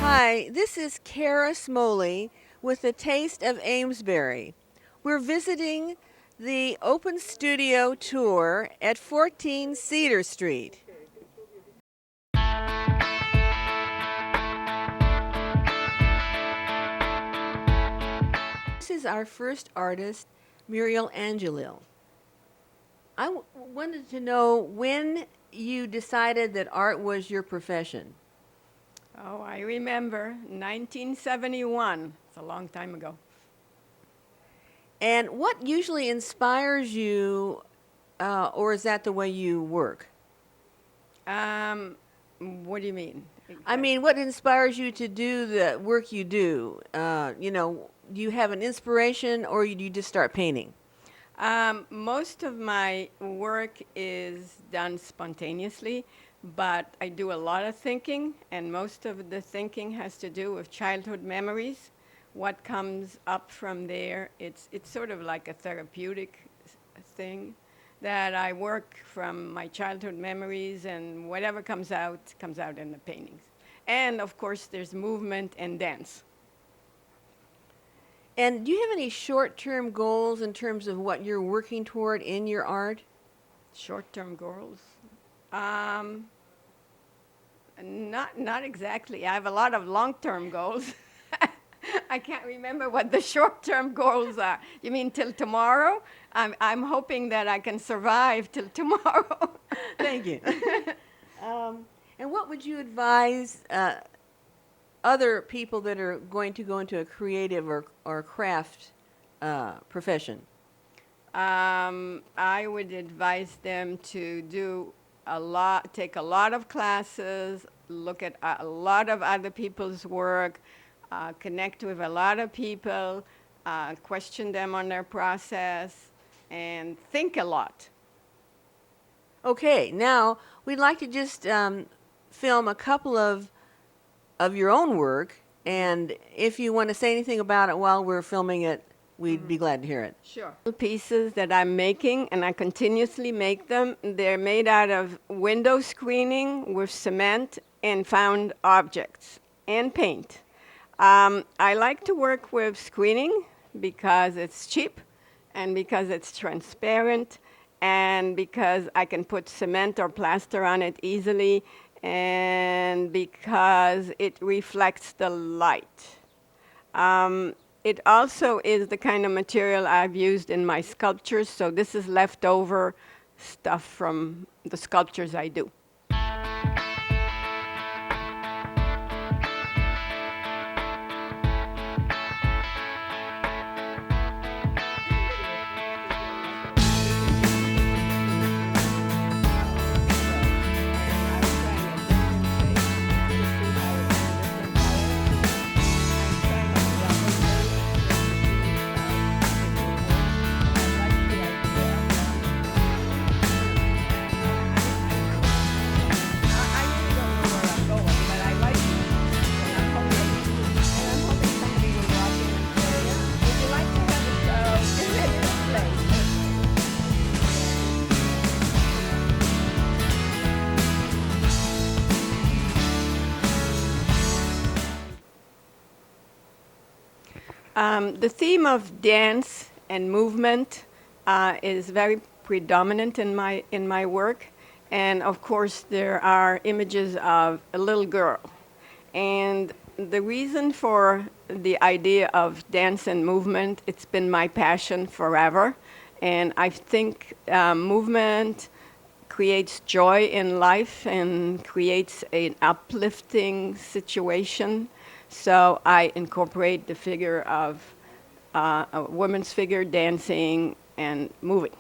Hi, this is Cara Smoley with a Taste of Amesbury. We're visiting the Open Studio Tour at 14 Cedar Street. This is our first artist, Muriel Angelil. I wanted to know when you decided that art was your profession. Oh, I remember 1971. It's a long time ago. And what usually inspires you, or is that the way you work? What do you mean? I mean, what inspires you to do the work you do? Do you have an inspiration or do you just start painting? Most of my work is done spontaneously, but I do a lot of thinking, and most of the thinking has to do with childhood memories. What comes up from there, it's sort of like a therapeutic thing that I work from my childhood memories, and whatever comes out in the paintings. And of course, there's movement and dance. And do you have any short-term goals in terms of what you're working toward in your art? Short-term goals? Um, not exactly. I have a lot of long-term goals. I can't remember what the short-term goals are. You mean till tomorrow? I'm hoping that I can survive till tomorrow. Thank you. And what would you advise other people that are going to go into a creative or craft profession? I would advise them to take a lot of classes, look at a lot of other people's work, connect with a lot of people, question them on their process, and think a lot. Okay, now we'd like to just film a couple of your own work, and if you want to say anything about it while we're filming it, we'd be glad to hear it. Sure. Pieces that I'm making, and I continuously make them, they're made out of window screening with cement and found objects and paint. I like to work with screening because it's cheap and because it's transparent and because I can put cement or plaster on it easily and because it reflects the light. It also is the kind of material I've used in my sculptures, so this is leftover stuff from the sculptures I do. The theme of dance and movement is very predominant in my work, and of course there are images of a little girl. And the reason for the idea of dance and movement, it's been my passion forever, and I think movement creates joy in life and creates an uplifting situation. So I incorporate the figure of a woman's figure dancing and moving.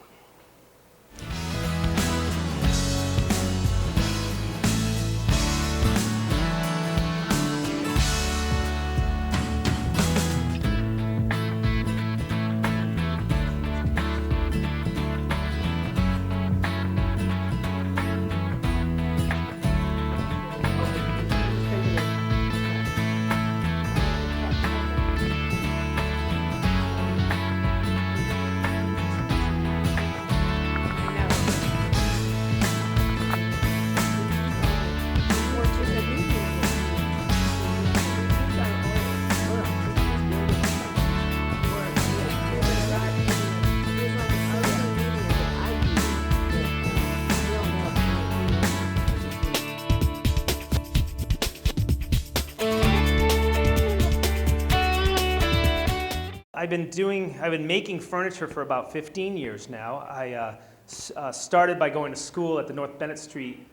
I've been making furniture for about 15 years now. I started by going to school at the North Bennett Street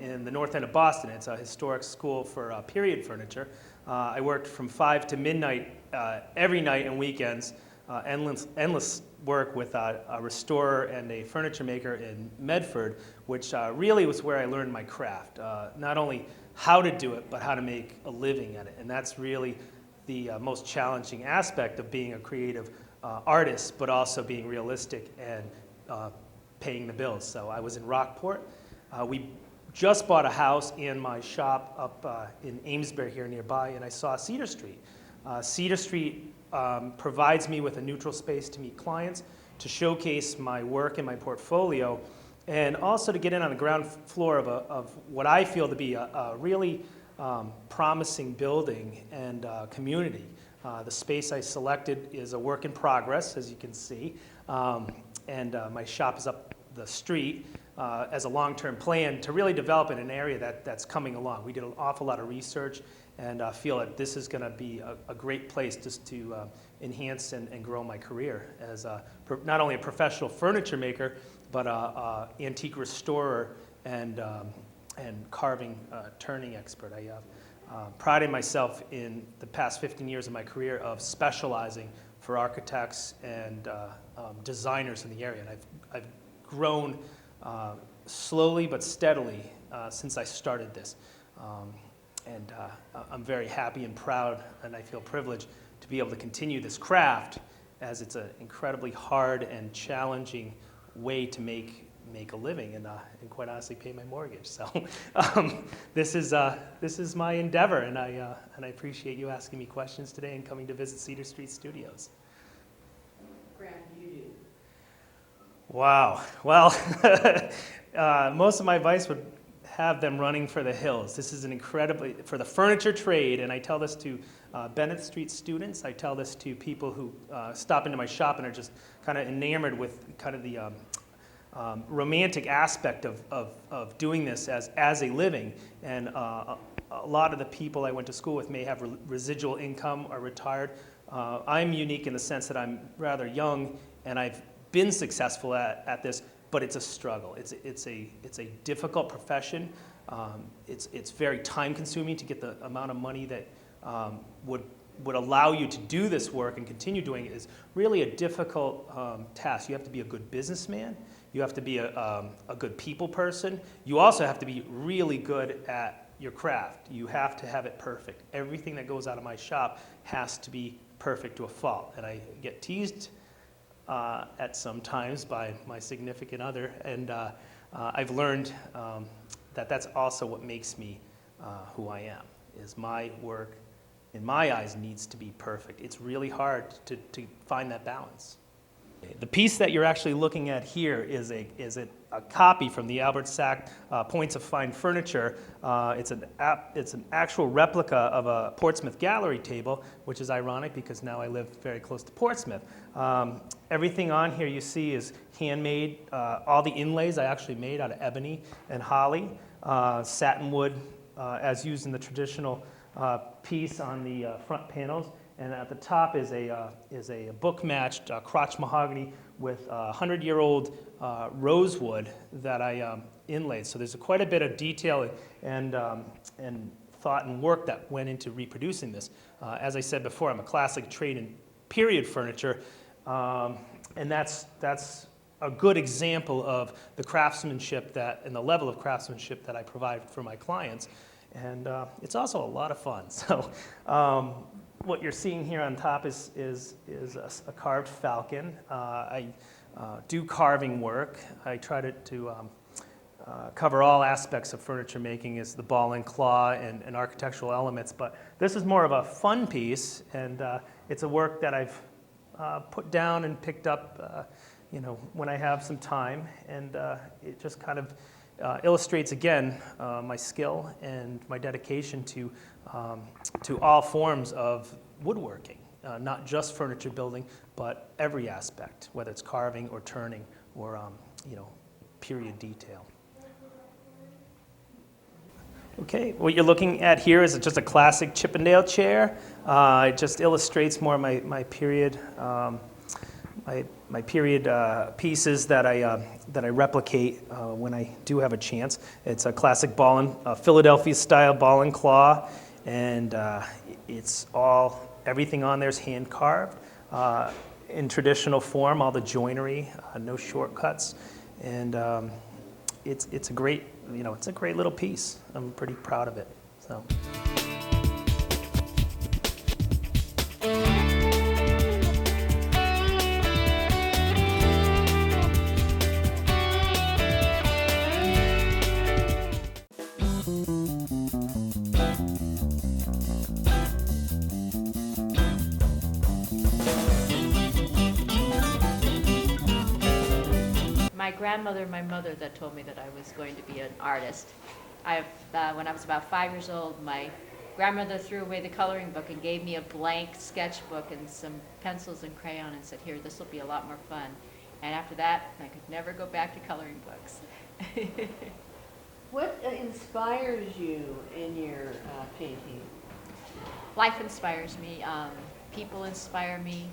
in the north end of Boston. It's a historic school for period furniture. I worked from 5 to midnight every night and weekends, endless work with a restorer and a furniture maker in Medford, which really was where I learned my craft. Not only how to do it, but how to make a living at it. And that's really the most challenging aspect of being a creative artist, but also being realistic and paying the bills. So I was in Rockport. We just bought a house and my shop up in Amesbury here nearby, and I saw Cedar Street. Cedar Street provides me with a neutral space to meet clients, to showcase my work and my portfolio, and also to get in on the ground floor of what I feel to be a really promising building and community. The space I selected is a work in progress, as you can see, and my shop is up the street as a long-term plan to really develop in an area that's coming along. We did an awful lot of research and feel that this is going to be a great place just to enhance and grow my career as not only a professional furniture maker, but an antique restorer and carving turning expert. I prided myself in the past 15 years of my career of specializing for architects and designers in the area. And I've grown slowly but steadily since I started this. And I'm very happy and proud, and I feel privileged to be able to continue this craft, as it's an incredibly hard and challenging way to make a living and quite honestly pay my mortgage. So this is my endeavor, and I appreciate you asking me questions today and coming to visit Cedar Street Studios. Craft you do. Wow. Well, most of my advice would have them running for the hills. This is for the furniture trade, and I tell this to Bennett Street students. I tell this to people who stop into my shop and are just kind of enamored with kind of the romantic aspect of doing this as a living. And a lot of the people I went to school with may have residual income or retired. I'm unique in the sense that I'm rather young, and I've been successful at this, but it's a struggle. It's a difficult profession. It's very time consuming to get the amount of money that would allow you to do this work and continue doing it. Is really a difficult task. You have to be a good businessman. You have to be a good people person. You also have to be really good at your craft. You have to have it perfect. Everything that goes out of my shop has to be perfect to a fault. And I get teased at some times by my significant other, and I've learned that that's also what makes me who I am, is my work, in my eyes, needs to be perfect. It's really hard to find that balance. The piece that you're actually looking at here is a copy from the Albert Sack Points of Fine Furniture. It's an actual replica of a Portsmouth gallery table, which is ironic because now I live very close to Portsmouth. Everything on here you see is handmade. All the inlays I actually made out of ebony and holly, satin wood as used in the traditional piece on the front panels. And at the top is a book-matched crotch mahogany with 100-year-old rosewood that I inlaid. So there's quite a bit of detail and thought and work that went into reproducing this. As I said before, I'm a classic trade and period furniture, and that's a good example of the craftsmanship and the level of craftsmanship that I provide for my clients. And it's also a lot of fun. So. What you're seeing here on top is a carved falcon. I do carving work. I try to cover all aspects of furniture making, as the ball and claw and architectural elements. But this is more of a fun piece, and it's a work that I've put down and picked up, when I have some time, and it just kind of illustrates again my skill and my dedication to all forms of woodworking, not just furniture building, but every aspect, whether it's carving or turning or period detail. Okay, what you're looking at here is just a classic Chippendale chair. It just illustrates more of my period, my period pieces that I replicate when I do have a chance. It's a classic Philadelphia style ball and claw, and it's everything on there is hand carved in traditional form. All the joinery, no shortcuts, and it's a great. It's a great little piece. I'm pretty proud of it. So. My grandmother and my mother that told me that I was going to be an artist. When I was about 5 years old, my grandmother threw away the coloring book and gave me a blank sketchbook and some pencils and crayon and said, here, this will be a lot more fun. And after that, I could never go back to coloring books. What inspires you in your painting? Life inspires me. People inspire me.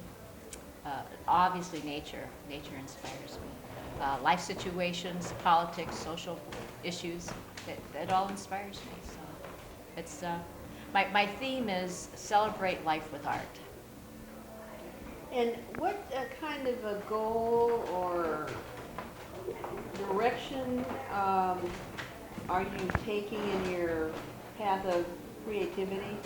Obviously, nature. Nature inspires me. Life situations, politics, social issues, it all inspires me. So it's my theme is celebrate life with art. And what kind of a goal or direction are you taking in your path of creativity?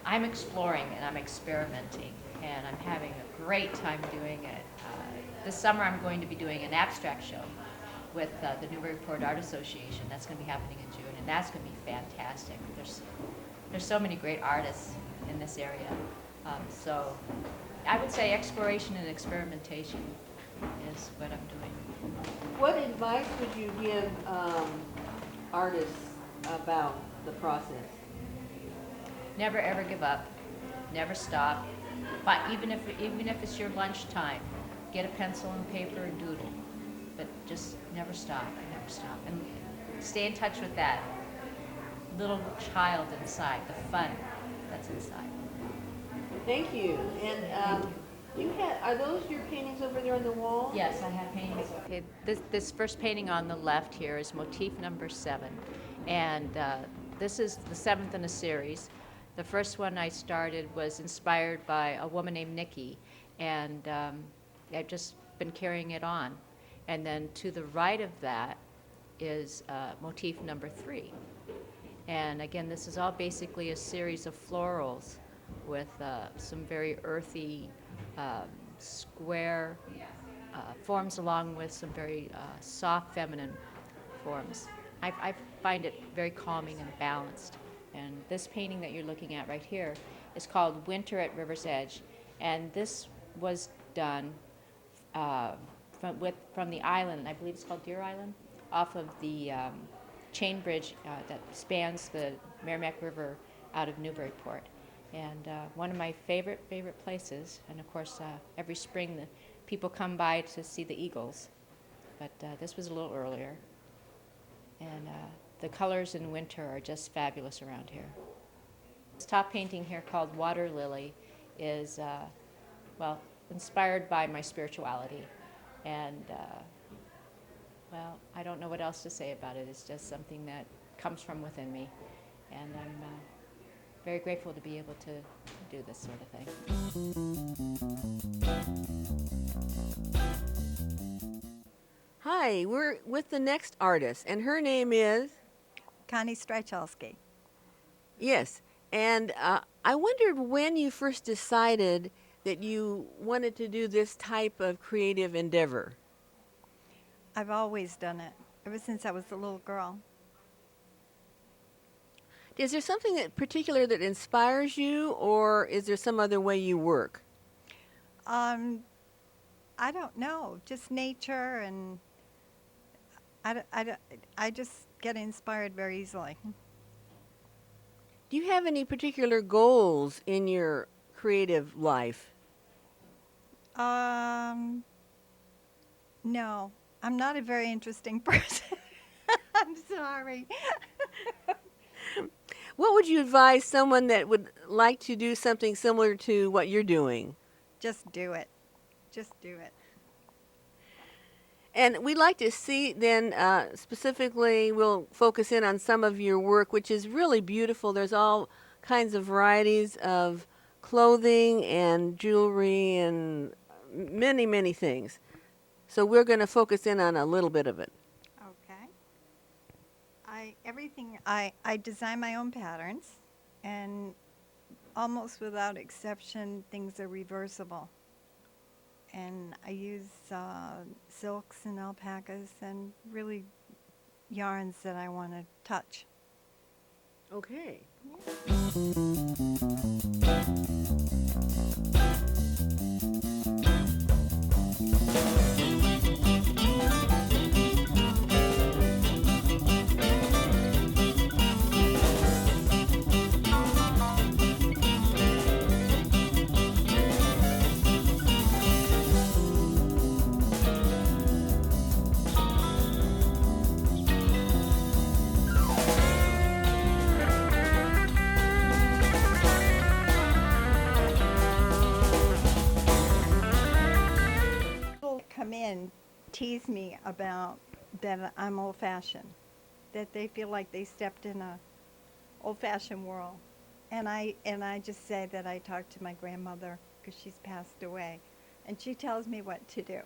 I'm exploring and I'm experimenting and I'm having a great time doing it. This summer I'm going to be doing an abstract show with the Newburyport Art Association. That's going to be happening in June, and that's going to be fantastic. There's so many great artists in this area. So I would say exploration and experimentation is what I'm doing. What advice would you give artists about the process? Never ever give up. Never stop. But even if it's your lunchtime, get a pencil and paper and doodle. But just never stop. Never stop. And stay in touch with that little child inside, the fun that's inside. Thank you. And are those your paintings over there on the wall? Yes, I have paintings. Okay, this first painting on the left here is motif number 7, and this is the 7th in a series. The first one I started was inspired by a woman named Nikki, and I've just been carrying it on. And then to the right of that is motif number 3. And again, this is all basically a series of florals with some very earthy, square forms along with some very soft feminine forms. I find it very calming and balanced. And this painting that you're looking at right here is called Winter at River's Edge. And this was done from the island, I believe it's called Deer Island, off of the chain bridge that spans the Merrimack River out of Newburyport. And one of my favorite places, and of course every spring the people come by to see the eagles, but this was a little earlier. And the colors in winter are just fabulous around here. This top painting here called Water Lily is, well, inspired by my spirituality. And, well, I don't know what else to say about it. It's just something that comes from within me. And I'm very grateful to be able to do this sort of thing. Hi, we're with the next artist, and her name is? Connie Strychalski. Yes, and I wondered when you first decided that you wanted to do this type of creative endeavor. I've always done it, ever since I was a little girl. Is there something that particular that inspires you, or is there some other way you work? I don't know, just nature, and I just get inspired very easily. Do you have any particular goals in your creative life? No, I'm not a very interesting person. I'm sorry. What would you advise someone that would like to do something similar to what you're doing? Just do it. Just do it. And we'd like to see then, specifically, we'll focus in on some of your work, which is really beautiful. There's all kinds of varieties of clothing and jewelry and many, many things. So we're going to focus in on a little bit of it. Okay. I design my own patterns, and almost without exception, things are reversible. And I use silks and alpacas and really yarns that I want to touch. Okay. People come in, tease me about that I'm old-fashioned, that they feel like they stepped in a old-fashioned world. And I just say that I talked to my grandmother because she's passed away, and she tells me what to do.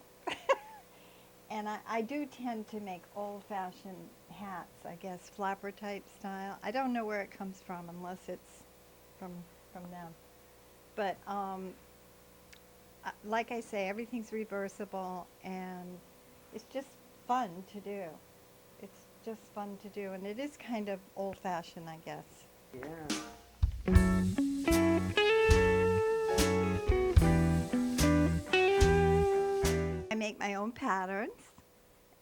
And I do tend to make old-fashioned hats, I guess, flapper type style. I don't know where it comes from unless it's from them. But like I say, everything's reversible, and it's just fun to do. It's just fun to do, and it is kind of old-fashioned, I guess. Yeah. I make my own patterns,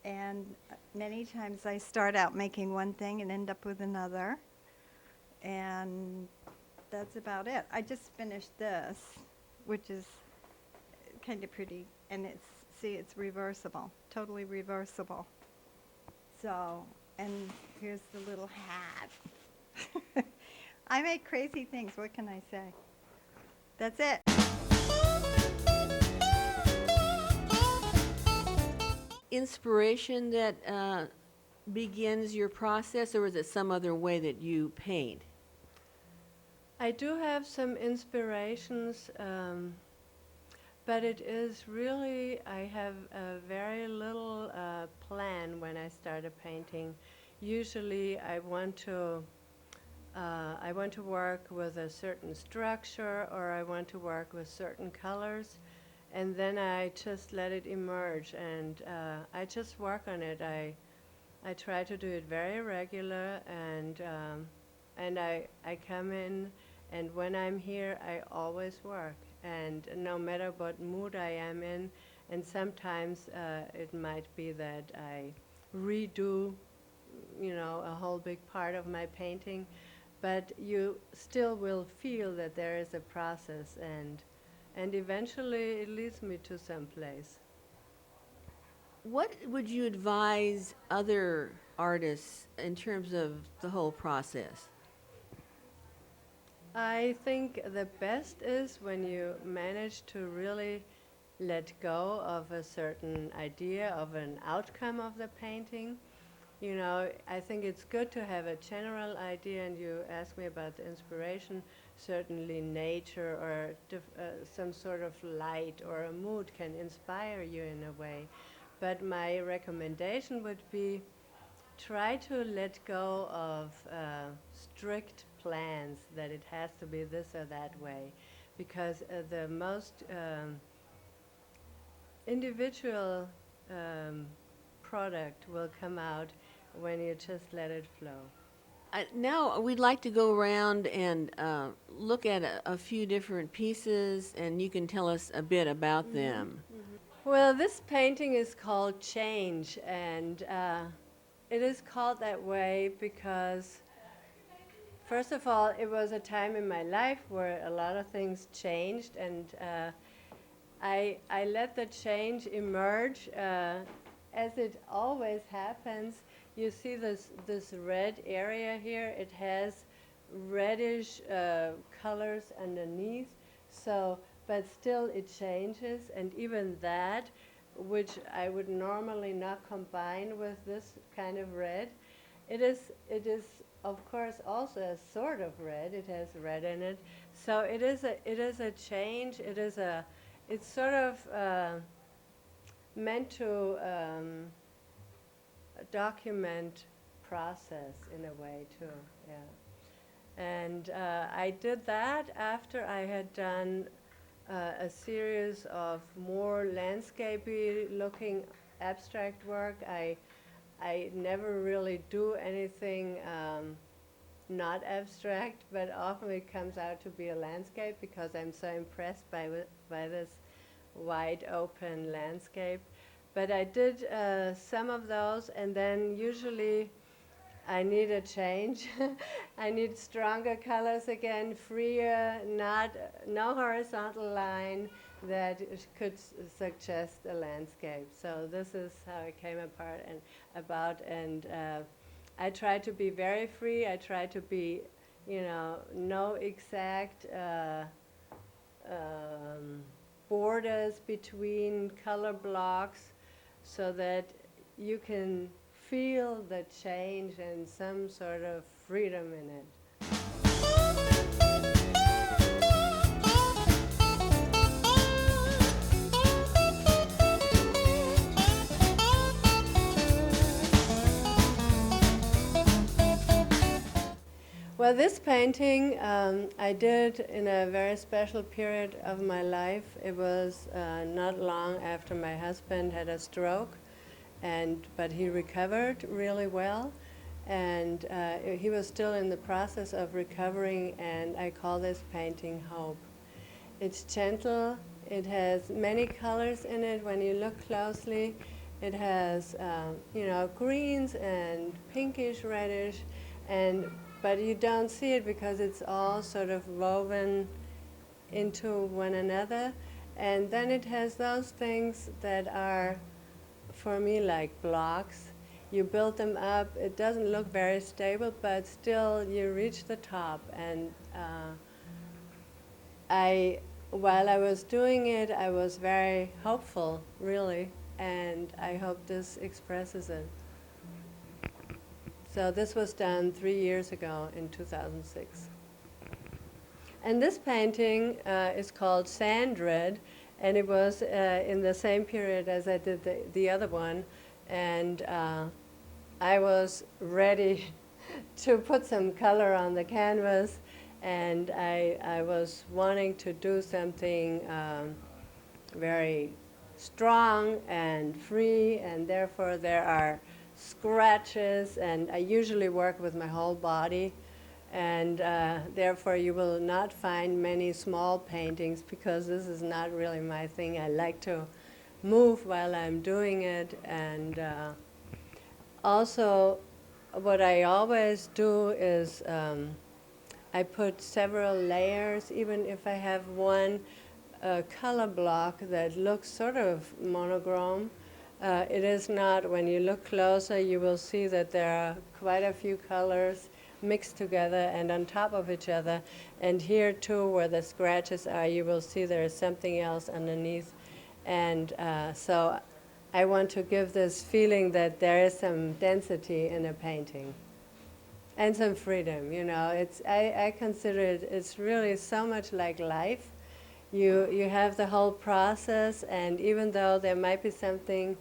and many times I start out making one thing and end up with another, and that's about it. I just finished this, which is kind of pretty, and it's reversible, totally reversible. So, and here's the little hat. I make crazy things, what can I say? That's it. Inspiration that begins your process, or is it some other way that you paint? I do have some inspirations, but it is really, I have a very little plan when I start a painting. Usually I want to work with a certain structure, or I want to work with certain colors, and then I just let it emerge, and I just work on it. I try to do it very regular, and I come in, and when I'm here, I always work, and no matter what mood I am in, and sometimes it might be that I redo, a whole big part of my painting, but you still will feel that there is a process, and eventually it leads me to some place. What would you advise other artists in terms of the whole process? I think the best is when you manage to really let go of a certain idea of an outcome of the painting. I think it's good to have a general idea, and you asked me about the inspiration. Certainly nature or some sort of light or a mood can inspire you in a way. But my recommendation would be try to let go of strict plans that it has to be this or that way, because the most individual product will come out when you just let it flow. Now we'd like to go around and look at a few different pieces, and you can tell us a bit about them. Well, this painting is called Change, and it is called that way because, first of all, it was a time in my life where a lot of things changed, and I let the change emerge as it always happens. you see this red area here. It has reddish colors underneath. So, but still it changes, and even that, which I would normally not combine with this kind of red, it is of course also a sort of red. It has red in it, so it is a change. It's sort of meant to document process in a way too. Yeah. And I did that after I had done a series of more landscapey looking abstract work. I never really do anything not abstract, but often it comes out to be a landscape because I'm so impressed by this wide open landscape. But I did some of those, and then usually I need a change. I need stronger colors again, freer, no horizontal line that could suggest a landscape. So this is how it came apart and about. And I try to be very free. I try to be, no exact borders between color blocks, so that you can feel the change and some sort of freedom in it. Well, this painting I did in a very special period of my life. It was not long after my husband had a stroke, but he recovered really well, and he was still in the process of recovering, and I call this painting Hope. It's gentle. It has many colors in it. When you look closely, it has greens and pinkish reddish, but you don't see it because it's all sort of woven into one another. And then it has those things that are, for me, like blocks. You build them up. It doesn't look very stable, but still you reach the top. And while I was doing it, I was very hopeful, really, and I hope this expresses it. So this was done 3 years ago in 2006. And this painting is called Sand Red, and it was in the same period as I did the other one. And I was ready to put some color on the canvas, and I was wanting to do something very strong and free, and therefore there are scratches, and I usually work with my whole body, and therefore you will not find many small paintings because this is not really my thing. I like to move while I'm doing it, and also what I always do is I put several layers, even if I have one color block that looks sort of monochrome. It is not. When you look closer, you will see that there are quite a few colors mixed together and on top of each other. And here too, where the scratches are, you will see there is something else underneath. And so I want to give this feeling that there is some density in a painting and some freedom. I consider it's really so much like life. You have the whole process, and even though there might be something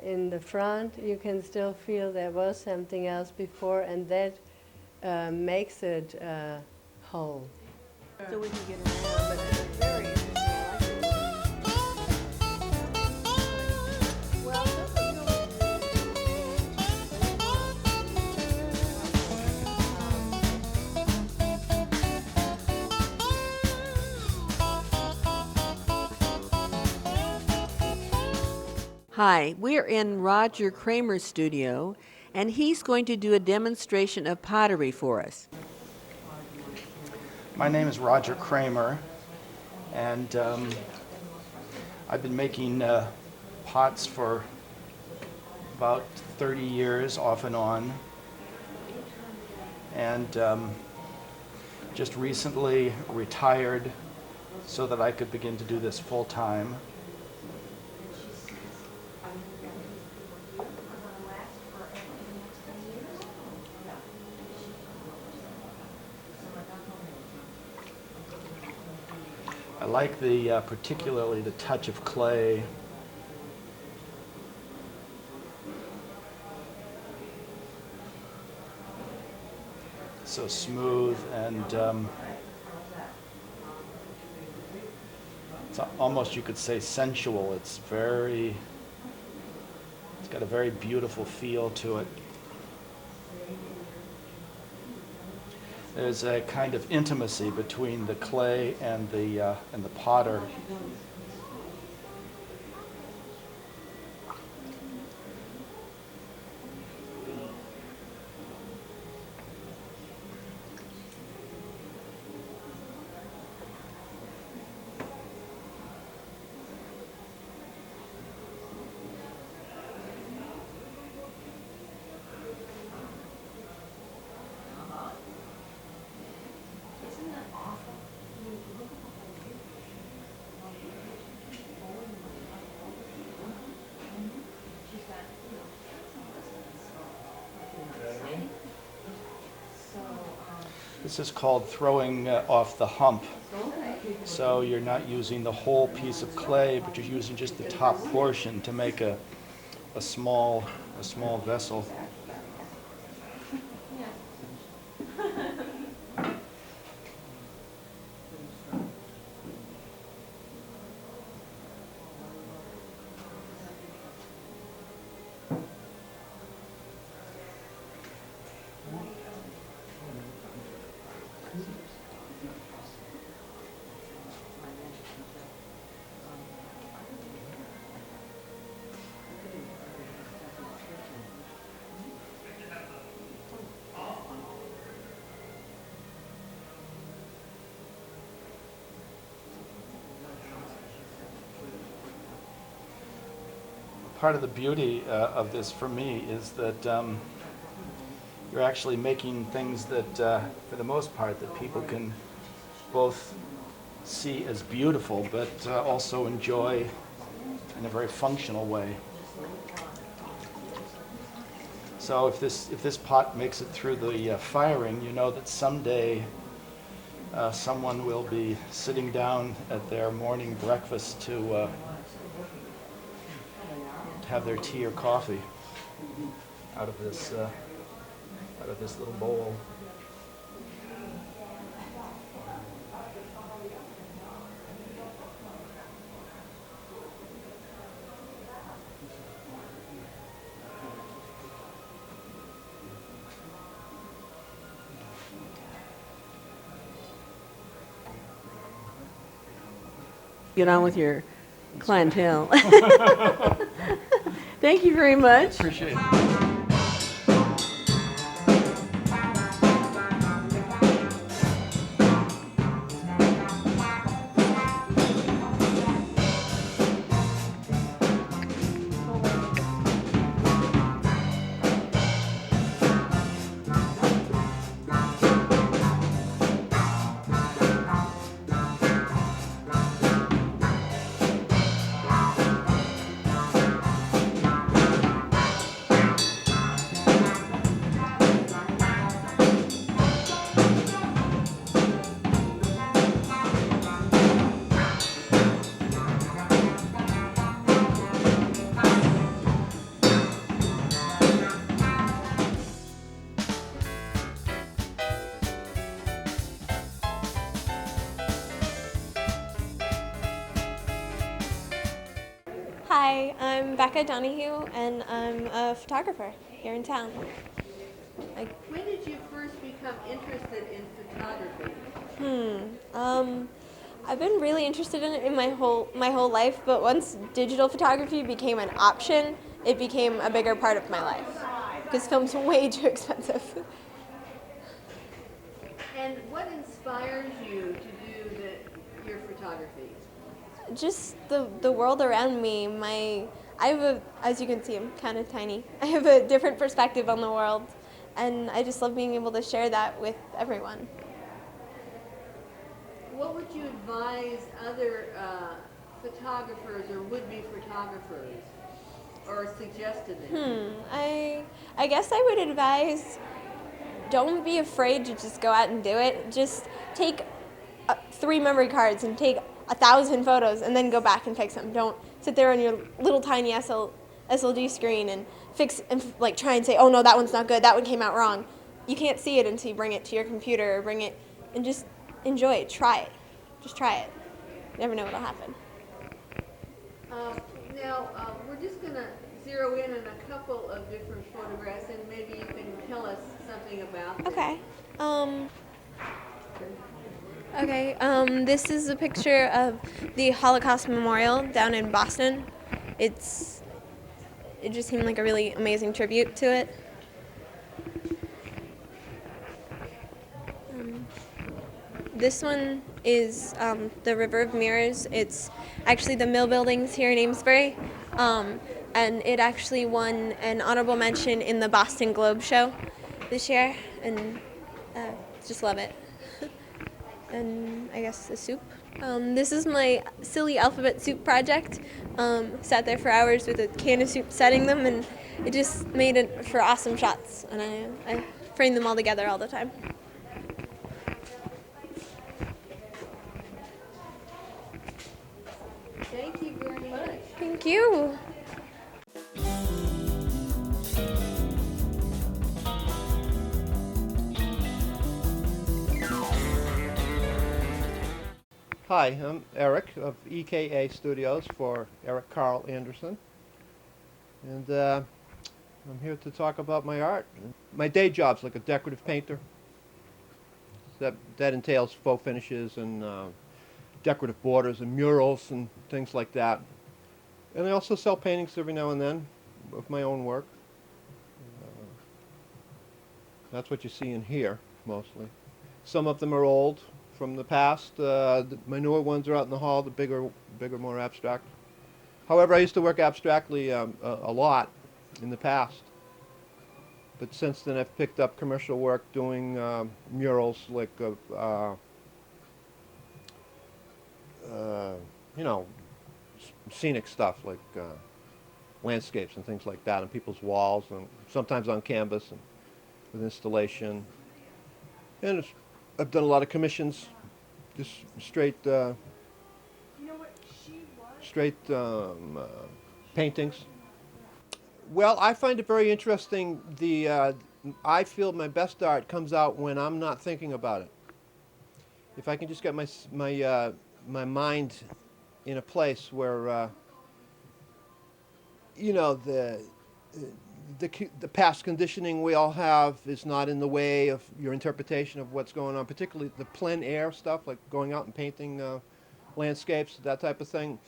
in the front, you can still feel there was something else before, and that makes it whole. So we can get around, but it's very interesting. I like your work. Well, this is Hi, we're in Roger Kramer's studio, and he's going to do a demonstration of pottery for us. My name is Roger Kramer, and I've been making pots for about 30 years off and on. And just recently retired so that I could begin to do this full time. I like particularly the touch of clay. So smooth and it's almost, you could say, sensual. It's got a very beautiful feel to it. There's a kind of intimacy between the clay and the potter. This is called throwing off the hump. So you're not using the whole piece of clay, but you're using just the top portion to make a small vessel. Part of the beauty of this for me is that you're actually making things that, for the most part, that people can both see as beautiful, but also enjoy in a very functional way. So if this pot makes it through the firing, you know that someday someone will be sitting down at their morning breakfast to have their tea or coffee out of this little bowl. Get on with your clientele. Thank you very much. Appreciate it. Hi, I'm Becca Donahue, and I'm a photographer here in town. When did you first become interested in photography? I've been really interested in it in my whole life, but once digital photography became an option, it became a bigger part of my life because film's way too expensive. And what inspires you to do your photography? Just the world around me. I have a, as you can see, I'm kind of tiny. I have a different perspective on the world, and I just love being able to share that with everyone. What would you advise other photographers or would-be photographers, or suggest to them? I guess I would advise, don't be afraid to just go out and do it. Just take 3 memory cards and take 1,000 photos and then go back and fix them. Don't sit there on your little tiny SLG screen and fix and like try and say, oh no, that one's not good, that one came out wrong. You can't see it until you bring it to your computer or bring it and just enjoy it. Try it. Just try it. You never know what'll happen. Now, we're just going to zero in on a couple of different photographs, and maybe you can tell us something about them. Okay. This is a picture of the Holocaust Memorial down in Boston. It just seemed like a really amazing tribute to it. This one is the River of Mirrors. It's actually the mill buildings here in Amesbury, and it actually won an honorable mention in the Boston Globe show this year, and just love it. And I guess the soup. This is my silly alphabet soup project. Sat there for hours with a can of soup setting them, and it just made it for awesome shots, and I frame them all together all the time. Thank you very much. Thank you. Hi, I'm Eric of EKA Studios for Eric Carl Anderson, and I'm here to talk about my art. My day job's like a decorative painter. That entails faux finishes and decorative borders and murals and things like that. And I also sell paintings every now and then of my own work. That's what you see in here, mostly. Some of them are old, from the past. My newer ones are out in the hall, the bigger, more abstract. However, I used to work abstractly a lot in the past. But since then, I've picked up commercial work doing murals, like you know, scenic stuff like landscapes and things like that on people's walls, and sometimes on canvas and with installation. And I've done a lot of commissions, just straight paintings. Well, I find it very interesting. I feel my best art comes out when I'm not thinking about it. If I can just get my mind in a place where you know, the past conditioning we all have is not in the way of your interpretation of what's going on, particularly the plein air stuff, like going out and painting landscapes, that type of thing.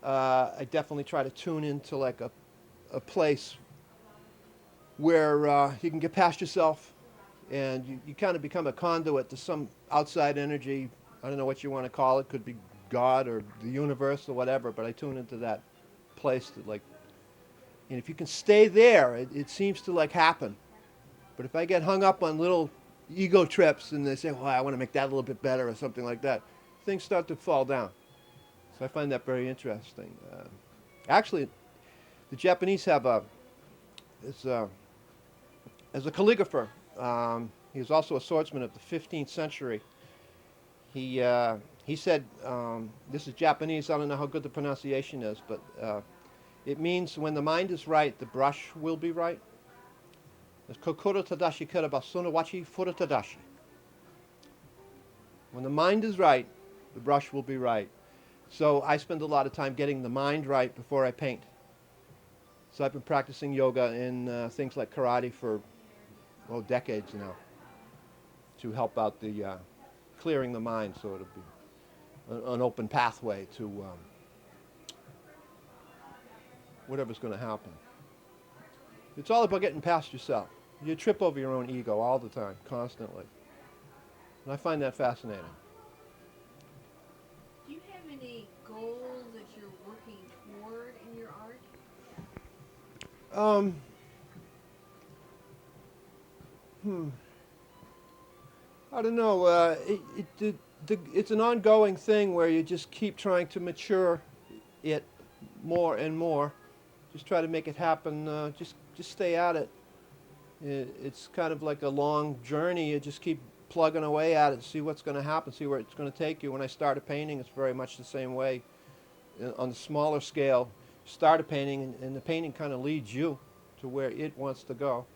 I definitely try to tune into like a place where you can get past yourself, and you kind of become a conduit to some outside energy. I don't know what you want to call it. Could be God or the universe or whatever, but I tune into that place that, like, and if you can stay there, it seems to like happen. But if I get hung up on little ego trips and they say, well, I want to make that a little bit better or something like that, things start to fall down. So I find that very interesting. Actually, the Japanese have as a calligrapher, he was also a swordsman of the 15th century. He said, this is Japanese, I don't know how good the pronunciation is, but it means when the mind is right, the brush will be right. It's kokoro tadashi kareba sonowachi fura tadashi. When the mind is right, the brush will be right. So I spend a lot of time getting the mind right before I paint. So I've been practicing yoga and things like karate for, well, decades now, to help out the clearing the mind, so it'll be an open pathway to whatever's going to happen. It's all about getting past yourself. You trip over your own ego all the time, constantly. And I find that fascinating. Do you have any goals that you're working toward in your art? Um, I don't know. It's an ongoing thing where you just keep trying to mature it more and more. Just try to make it happen. Just stay at it. It's kind of like a long journey. You just keep plugging away at it, see what's going to happen, see where it's going to take you. When I started painting, it's very much the same way. On the smaller scale, start a painting, and the painting kind of leads you to where it wants to go,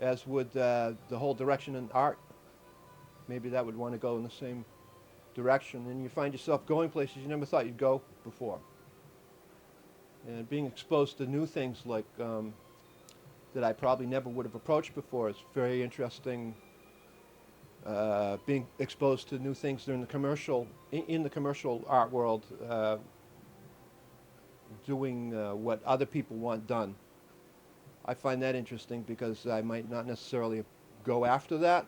as would the whole direction in art. Maybe that would want to go in the same direction, and you find yourself going places you never thought you'd go before. And being exposed to new things like that I probably never would have approached before is very interesting. Being exposed to new things in the commercial art world, doing what other people want done. I find that interesting because I might not necessarily go after that,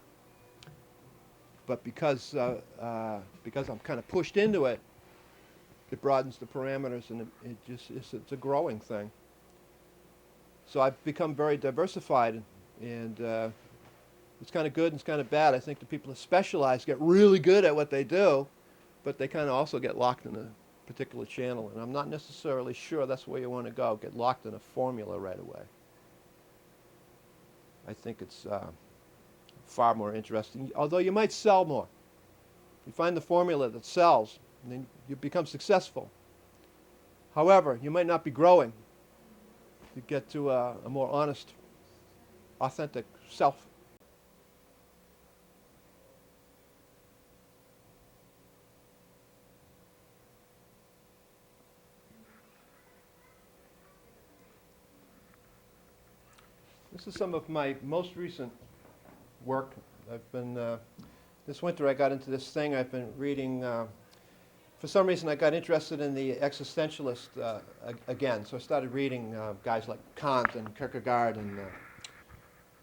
but because I'm kind of pushed into it, it broadens the parameters, and it's a growing thing. So I've become very diversified, and it's kind of good and it's kind of bad. I think the people that specialize get really good at what they do, but they kind of also get locked in a particular channel, and I'm not necessarily sure that's where you want to go, get locked in a formula right away. I think it's far more interesting, although you might sell more. You find the formula that sells, and then you become successful. However, you might not be growing. You get to a more honest, authentic self. This is some of my most recent work. I've been, this winter I got into this thing. I've been reading, for some reason I got interested in the existentialist again. So I started reading guys like Kant and Kierkegaard and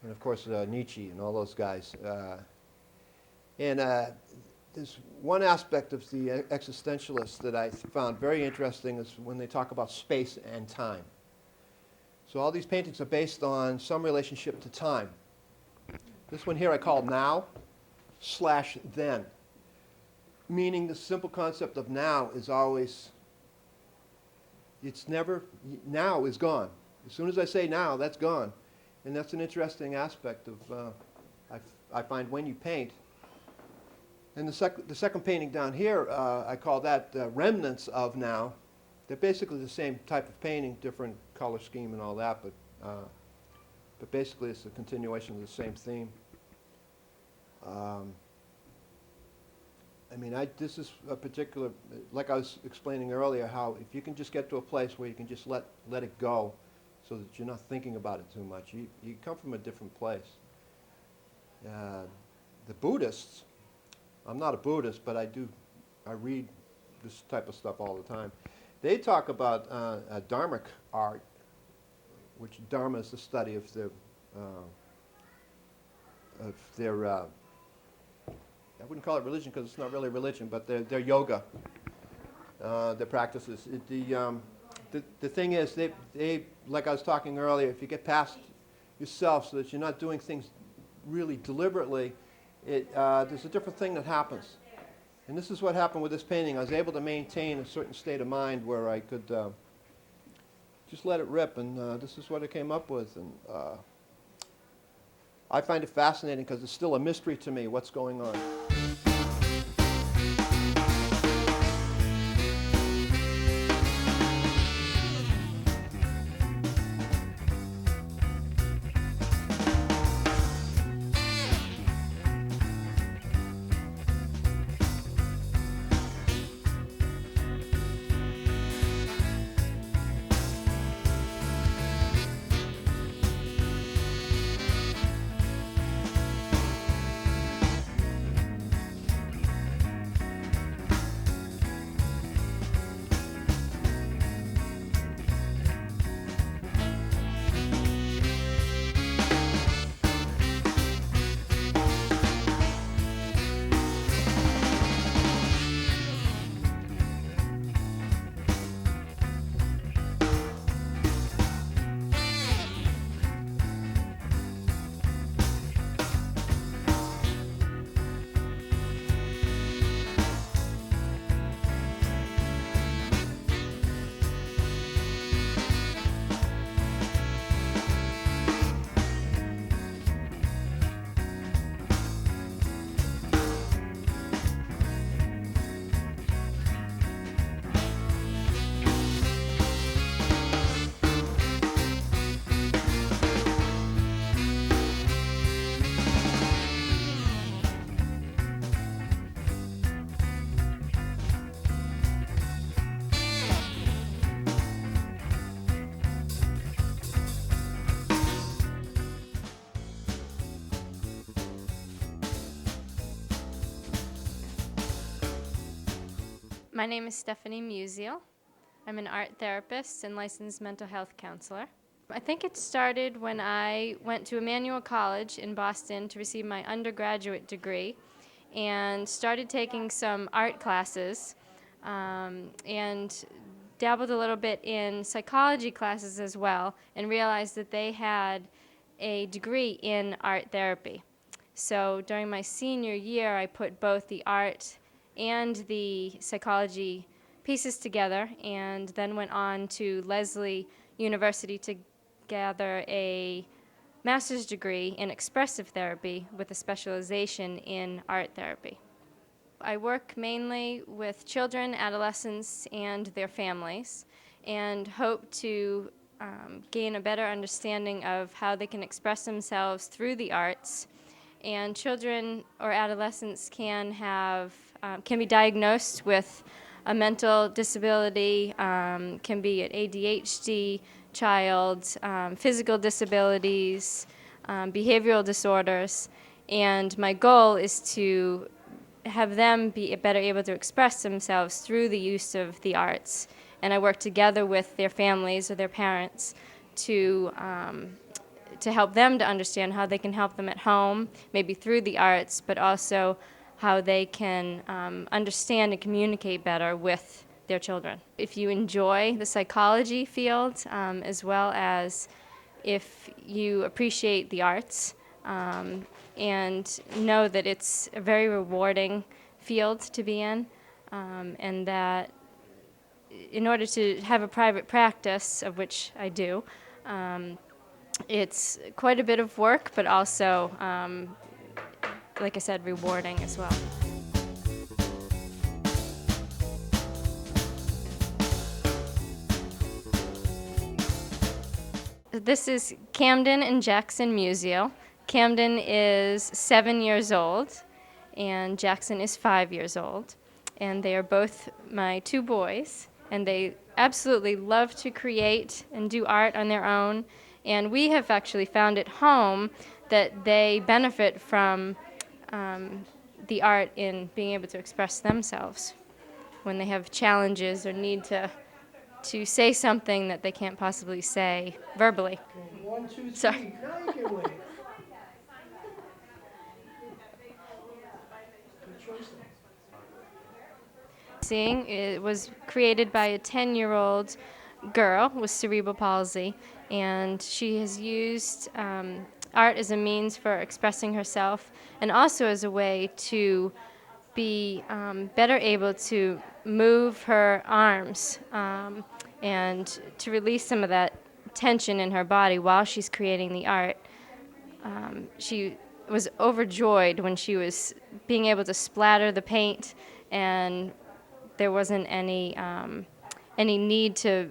of course Nietzsche and all those guys. And there's one aspect of the existentialists that I found very interesting is when they talk about space and time. So all these paintings are based on some relationship to time. This one here I call now/then, meaning the simple concept of now is always, it's never, now is gone. As soon as I say now, that's gone. And that's an interesting aspect of, I find when you paint. And the second painting down here, I call that remnants of now. They're basically the same type of painting, different color scheme and all that, but basically it's a continuation of the same theme. I mean, this is a particular, like I was explaining earlier, how if you can just get to a place where you can just let it go so that you're not thinking about it too much, you come from a different place. The Buddhists, I'm not a Buddhist, but I read this type of stuff all the time. They talk about dharmic art, which dharma is the study of their I wouldn't call it religion because it's not really religion, but their yoga, their practices. The thing is, they, like I was talking earlier, if you get past yourself so that you're not doing things really deliberately, there's a different thing that happens. And this is what happened with this painting. I was able to maintain a certain state of mind where I could just let it rip, and this is what I came up with. And I find it fascinating because it's still a mystery to me what's going on. My name is Stephanie Musial. I'm an art therapist and licensed mental health counselor. I think it started when I went to Emmanuel College in Boston to receive my undergraduate degree and started taking some art classes and dabbled a little bit in psychology classes as well and realized that they had a degree in art therapy. So during my senior year, I put both the art and the psychology pieces together and then went on to Lesley University to gather a master's degree in expressive therapy with a specialization in art therapy. I work mainly with children, adolescents, and their families, and hope to gain a better understanding of how they can express themselves through the arts. And children or adolescents can be diagnosed with a mental disability, can be an ADHD child, physical disabilities, behavioral disorders, and my goal is to have them be better able to express themselves through the use of the arts. And I work together with their families or their parents to help them to understand how they can help them at home, maybe through the arts, but also how they can understand and communicate better with their children. If you enjoy the psychology field, as well as if you appreciate the arts, and know that it's a very rewarding field to be in, and that in order to have a private practice, of which I do, it's quite a bit of work, but also, like I said, rewarding as well. This is Camden and Jackson Musial. Camden is 7 years old, and Jackson is 5 years old. And they are both my two boys, and they absolutely love to create and do art on their own. And we have actually found at home that they benefit from the art in being able to express themselves when they have challenges or need to say something that they can't possibly say verbally. 1, 2, 3. Sorry. Now you can wait. Good choice. Seeing it was created by a 10-year-old girl with cerebral palsy, and she has used art as a means for expressing herself and also as a way to be better able to move her arms and to release some of that tension in her body while she's creating the art. She was overjoyed when she was being able to splatter the paint, and there wasn't any need to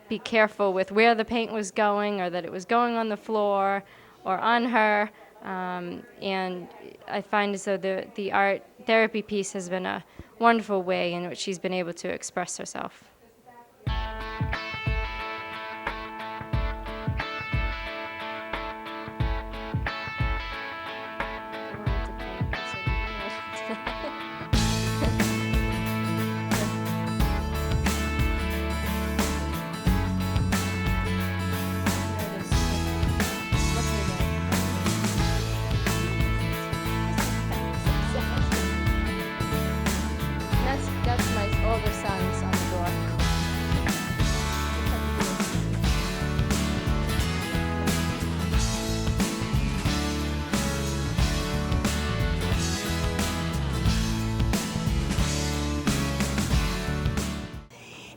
be careful with where the paint was going or that it was going on the floor or on her. And I find as though the art therapy piece has been a wonderful way in which she's been able to express herself. That's my older son's on the door.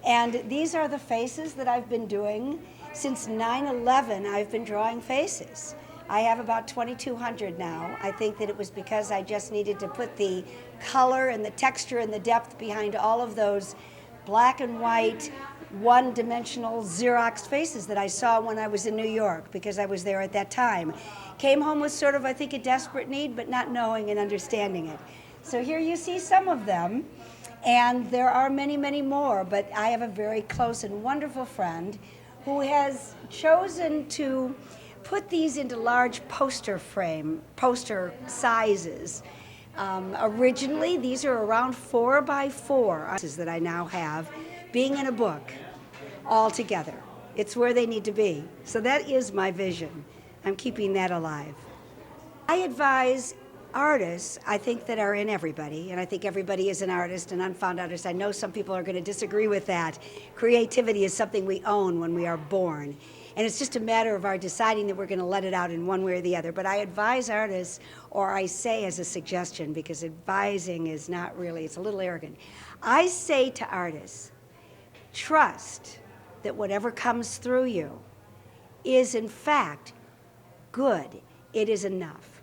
And these are the faces that I've been doing since 9/11. I've been drawing faces. I have about 2,200 now. I think that it was because I just needed to put the color and the texture and the depth behind all of those black and white, one-dimensional Xerox faces that I saw when I was in New York, because I was there at that time. Came home with sort of, I think, a desperate need, but not knowing and understanding it. So here you see some of them, and there are many, many more, but I have a very close and wonderful friend who has chosen to put these into large poster sizes. Originally, these are around 4 by 4 that I now have, being in a book all together. It's where they need to be. So that is my vision. I'm keeping that alive. I advise artists, I think, that are in everybody, and I think everybody is an artist, an unfound artist. I know some people are going to disagree with that. Creativity is something we own when we are born. And it's just a matter of our deciding that we're going to let it out in one way or the other. But I advise artists, or I say as a suggestion, because advising is not really, it's a little arrogant. I say to artists, trust that whatever comes through you is in fact good. It is enough.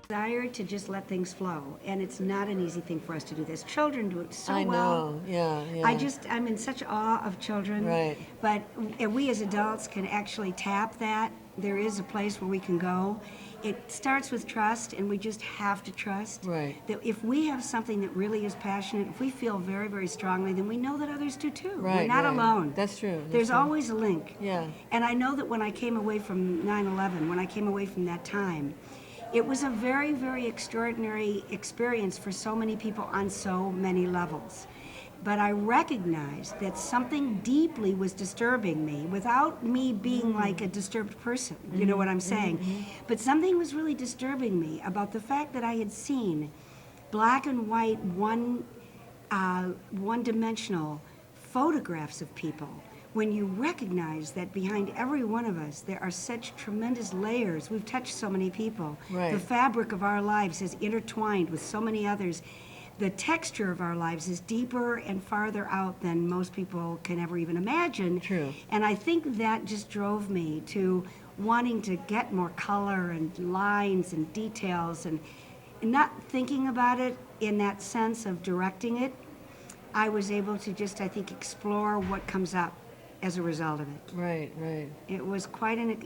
Desire to just let things flow, and it's not an easy thing for us to do this. Children do it so I well. know, yeah. I'm in such awe of children. Right. But we as adults can actually tap that. There is a place where we can go. It starts with trust, and we just have to trust. Right. That if we have something that really is passionate, if we feel very, very strongly, then we know that others do too. We're Right, not right. alone. That's true. That's There's true. always a link. Yeah. And I know that when I came away from 9/11, when I came away from that time, it was a very, very extraordinary experience for so many people on so many levels. But I recognized that something deeply was disturbing me without me being like a disturbed person. You know what I'm saying? But something was really disturbing me about the fact that I had seen black and white, one-dimensional photographs of people. When you recognize that behind every one of us, there are such tremendous layers. We've touched so many people. Right. The fabric of our lives is intertwined with so many others. The texture of our lives is deeper and farther out than most people can ever even imagine. True. And I think that just drove me to wanting to get more color and lines and details and not thinking about it in that sense of directing it. I was able to just, I think, explore what comes up as a result of it. Right. It was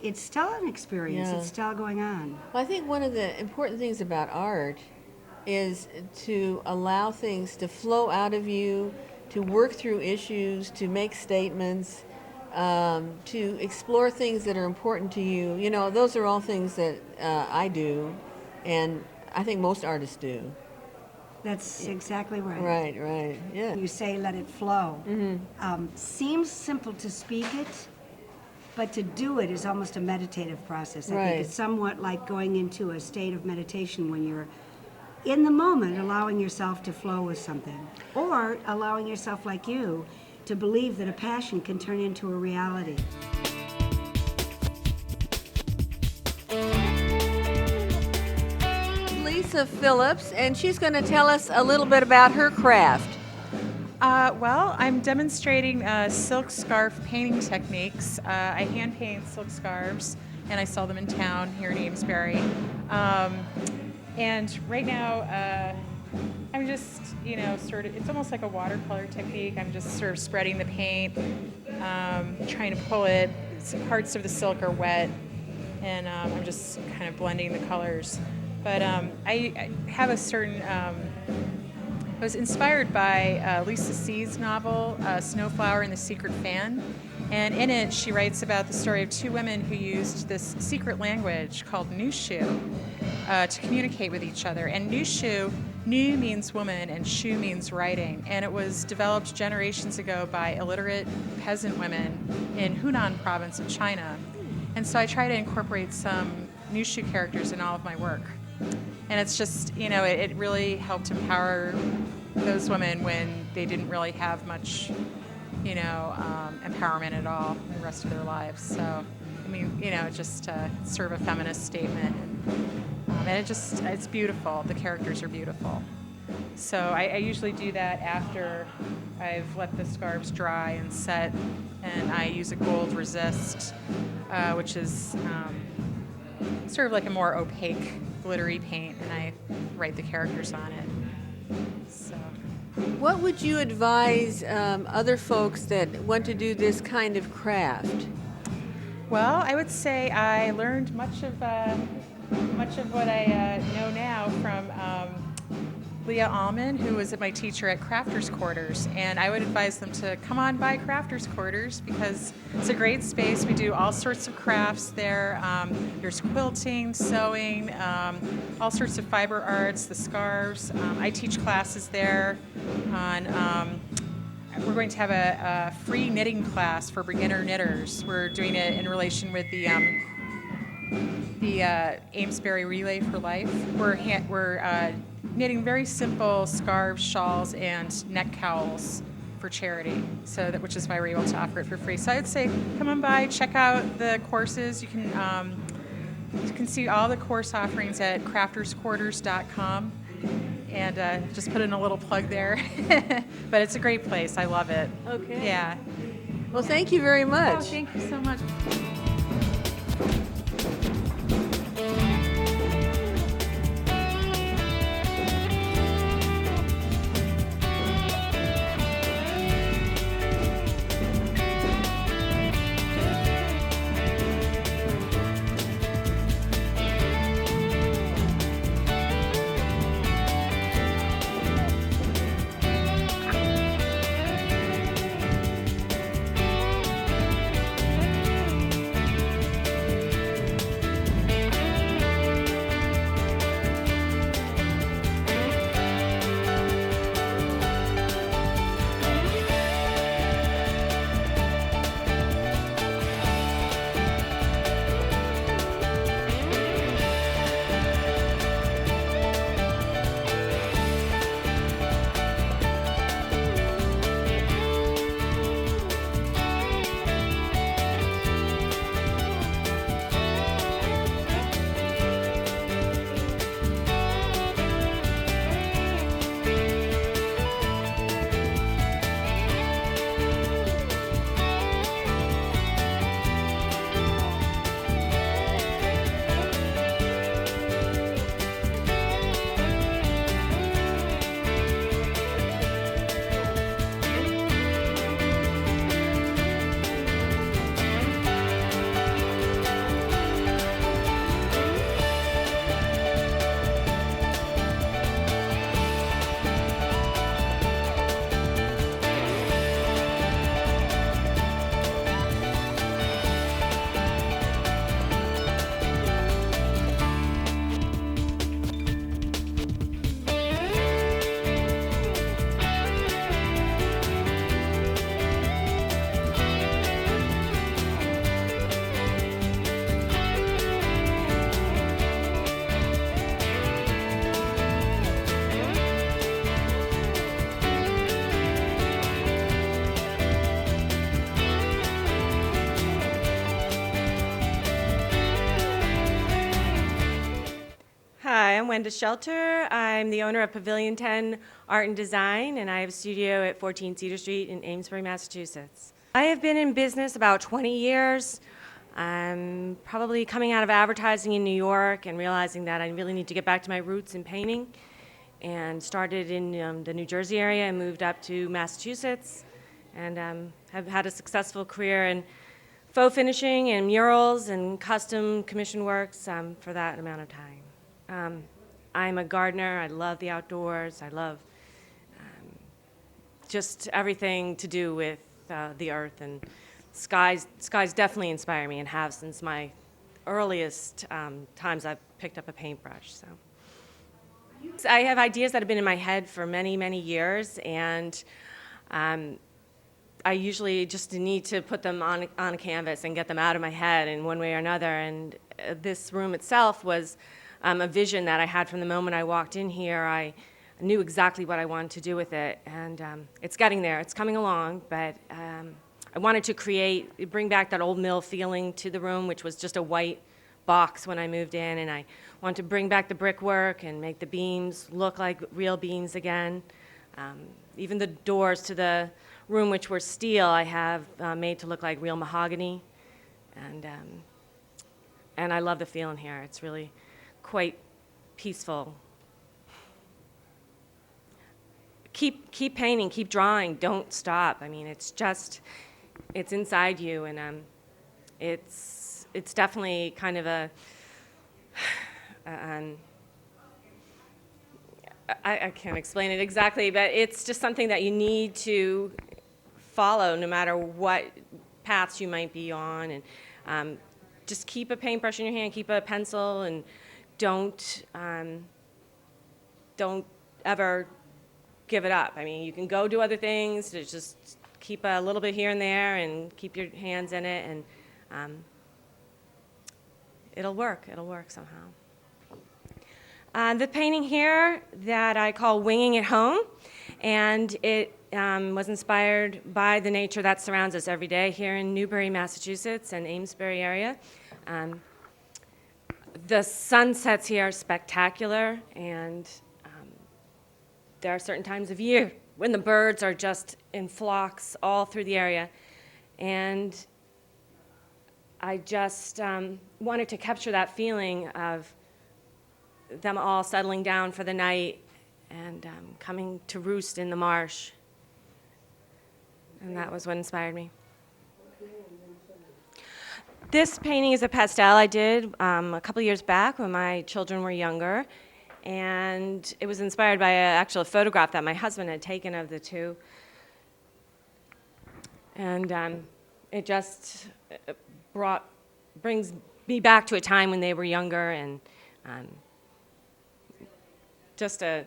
it's still an experience. Yeah. It's still going on. Well, I think one of the important things about art is to allow things to flow out of you, to work through issues, to make statements, to explore things that are important to you. You know, those are all things that I do, and I think most artists do. That's exactly right. Right, yeah. You say let it flow. Seems simple to speak it, but to do it is almost a meditative process. I Right. think it's somewhat like going into a state of meditation when you're in the moment, allowing yourself to flow with something, or allowing yourself, like you, to believe that a passion can turn into a reality. Lisa Phillips, and she's going to tell us a little bit about her craft. Well, I'm demonstrating silk scarf painting techniques. I hand paint silk scarves, and I sell them in town here in Amesbury. And right now, I'm just, sort of, it's almost like a watercolor technique. I'm just sort of spreading the paint, trying to pull it. Some parts of the silk are wet, and I'm just kind of blending the colors. But I have a certain, I was inspired by Lisa C's novel, Snowflower and the Secret Fan. And in it, she writes about the story of two women who used this secret language called Nushu to communicate with each other. And Nushu, Nu means woman and Shu means writing. And it was developed generations ago by illiterate peasant women in Hunan province of China. And so I try to incorporate some Nushu characters in all of my work. And it's just, it really helped empower those women when they didn't really have much, empowerment at all in the rest of their lives. So, just sort of a feminist statement. And it's beautiful. The characters are beautiful. So I usually do that after I've let the scarves dry and set, and I use a gold resist, which is sort of like a more opaque, glittery paint, and I write the characters on it. So. What would you advise other folks that want to do this kind of craft? Well, I would say I learned much of what I know now from Leah Allman, who was my teacher at Crafters Quarters, and I would advise them to come on by Crafters Quarters because it's a great space. We do all sorts of crafts there. There's quilting, sewing, all sorts of fiber arts, the scarves. I teach classes there on we're going to have a free knitting class for beginner knitters. We're doing it in relation with the Amesbury Relay for Life. We're knitting very simple scarves, shawls, and neck cowls for charity, which is why we're able to offer it for free. So I'd say come on by, check out the courses. You can see all the course offerings at craftersquarters.com. And just put in a little plug there. But it's a great place. I love it. Okay. Yeah. Well, thank you very much. Oh, thank you so much. Hi, I'm Wenda Shelter. I'm the owner of Pavilion 10 Art and Design, and I have a studio at 14 Cedar Street in Amesbury, Massachusetts. I have been in business about 20 years. I'm probably coming out of advertising in New York and realizing that I really need to get back to my roots in painting, and started in the New Jersey area and moved up to Massachusetts, and have had a successful career in faux finishing and murals and custom commission works for that amount of time. I'm a gardener. I love the outdoors. I love just everything to do with the earth, and skies definitely inspire me and have since my earliest times I've picked up a paintbrush. So I have ideas that have been in my head for many, many years, and I usually just need to put them on a canvas and get them out of my head in one way or another. And this room itself was a vision that I had from the moment I walked in here. I knew exactly what I wanted to do with it, and it's getting there. It's coming along, but I wanted to bring back that old mill feeling to the room, which was just a white box when I moved in, and I wanted to bring back the brickwork and make the beams look like real beams again. even the doors to the room, which were steel, I have made to look like real mahogany. And I love the feel in here. It's really quite peaceful. Keep painting, keep drawing, don't stop. I mean, it's inside you, and it's definitely kind of I can't explain it exactly, but it's just something that you need to follow no matter what paths you might be on, and just keep a paintbrush in your hand, keep a pencil, and don't ever give it up. I mean, you can go do other things, just keep a little bit here and there and keep your hands in it, and it'll work somehow. The painting here that I call Winging It Home, and it was inspired by the nature that surrounds us every day here in Newbury, Massachusetts, and Amesbury area. The sunsets here are spectacular, and there are certain times of year when the birds are just in flocks all through the area. And I just wanted to capture that feeling of them all settling down for the night and coming to roost in the marsh. And that was what inspired me. This painting is a pastel I did a couple years back when my children were younger. And it was inspired by an actual photograph that my husband had taken of the two. And it just brings me back to a time when they were younger, and just a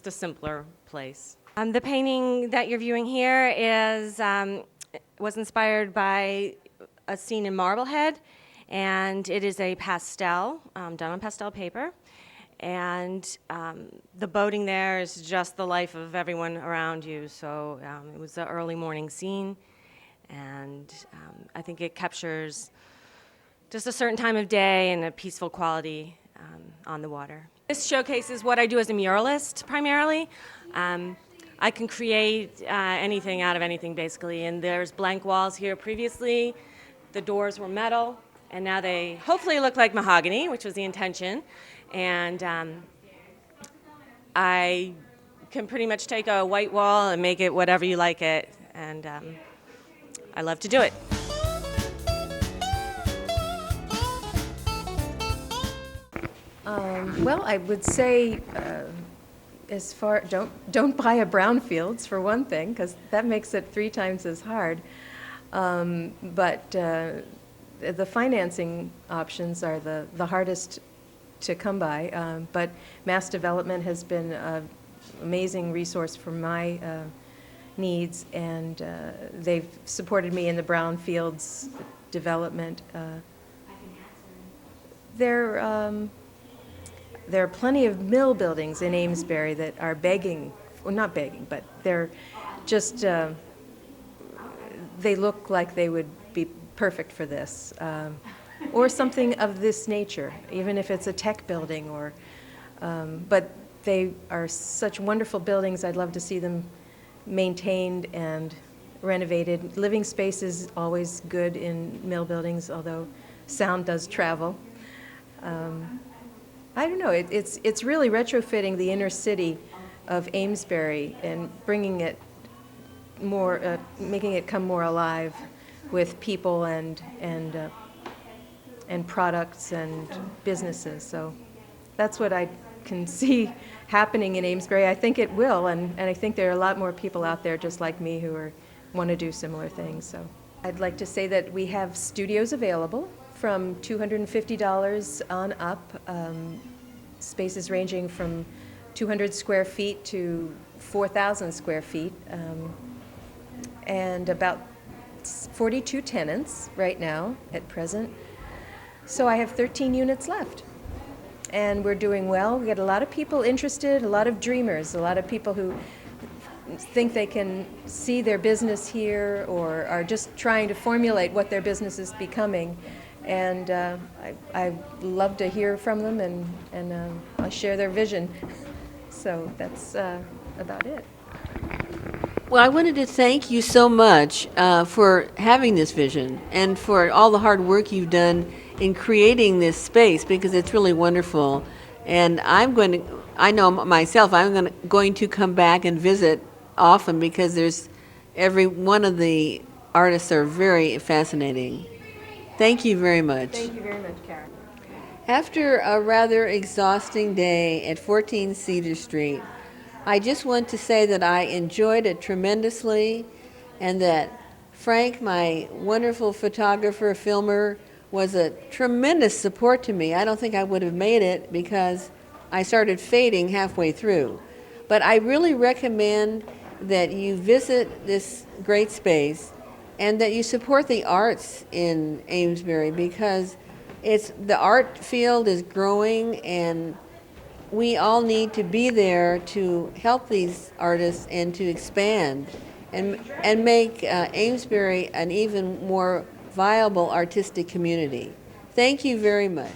simpler place. The painting that you're viewing here was inspired by a scene in Marblehead, and it is a pastel done on pastel paper. And the boating there is just the life of everyone around you. So it was an early morning scene, and I think it captures just a certain time of day and a peaceful quality on the water. This showcases what I do as a muralist primarily. I can create anything out of anything, basically. And there's blank walls here previously. The doors were metal, and now they hopefully look like mahogany, which was the intention. And I can pretty much take a white wall and make it whatever you like it, and I love to do it. Well, I would say don't buy a brownfields for one thing, because that makes it 3 times as hard. But the financing options are the hardest to come by, but Mass Development has been an amazing resource for my needs, and they've supported me in the brownfields development. There are plenty of mill buildings in Amesbury that are begging, well, not begging, but they're just, they look like they would be perfect for this. Or something of this nature, even if it's a tech building, or, but they are such wonderful buildings. I'd love to see them maintained and renovated. Living space is always good in mill buildings, although sound does travel. I don't know, it's really retrofitting the inner city of Amesbury and bringing it more, making it come more alive with people and products and businesses. So that's what I can see happening in Amesbury. I think it will, and I think there are a lot more people out there just like me who want to do similar things. So I'd like to say that we have studios available from $250 on up, spaces ranging from 200 square feet to 4,000 square feet, and about 42 tenants right now at present. So I have 13 units left, and we're doing well. We get a lot of people interested, a lot of dreamers, a lot of people who think they can see their business here or are just trying to formulate what their business is becoming. And I love to hear from them, and I share their vision. So that's about it. Well, I wanted to thank you so much for having this vision and for all the hard work you've done in creating this space, because it's really wonderful. And I know myself, I'm going to come back and visit often, because every one of the artists are very fascinating. Thank you very much. Thank you very much, Karen. After a rather exhausting day at 14 Cedar Street, I just want to say that I enjoyed it tremendously, and that Frank, my wonderful photographer, filmer, was a tremendous support to me. I don't think I would have made it, because I started fading halfway through. But I really recommend that you visit this great space and that you support the arts in Amesbury, because the art field is growing, and we all need to be there to help these artists and to expand and make Amesbury an even more viable artistic community. Thank you very much.